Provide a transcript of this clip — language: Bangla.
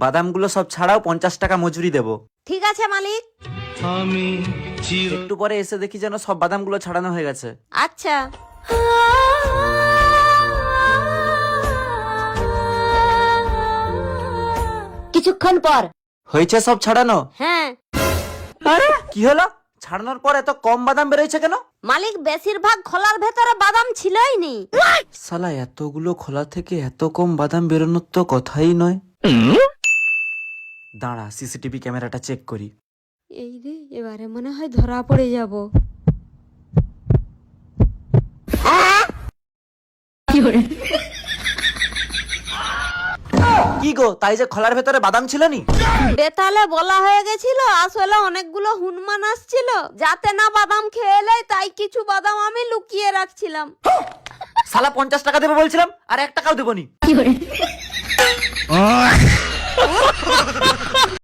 বাদামগুলো সব ছাড়াও 50 টাকা মজুরি দেবো। ঠিক আছে মালিক। একটু পরে এসে দেখি যেন সব বাদামগুলো ছাড়ানো হয়ে গেছে। আচ্ছা। কিছুক্ষণ পর। হয়েছে সব ছাড়ানো? হ্যাঁ। আরে কি হলো, ছাড়ানোর পর এত কম বাদাম বেরোইছে কেন? মালিক বেশিরভাগ খোলার ভেতরে বাদাম ছিলই নি। শালা এতগুলো খোলা থেকে এত কম বাদাম বেরোনোর তো কথাই নয়। দাঁড়া সিসিটিভি ক্যামেরাটা চেক করি। এই রে, এবারে মনে হয় ধরা পড়ে যাব। কি গো, তাই যে খোলার ভেতরে বাদাম ছিল নি? বেতালে বলা হয়ে গেছিল, আসলে অনেকগুলো হুনমান আসছিল, যাতে না বাদাম খেয়ে নেয়, তাই কিছু বাদাম আমি লুকিয়ে রাখছিলাম। শালা 50 টাকা দেবো বলছিলাম, আর 1 টাকাও দেবো নি।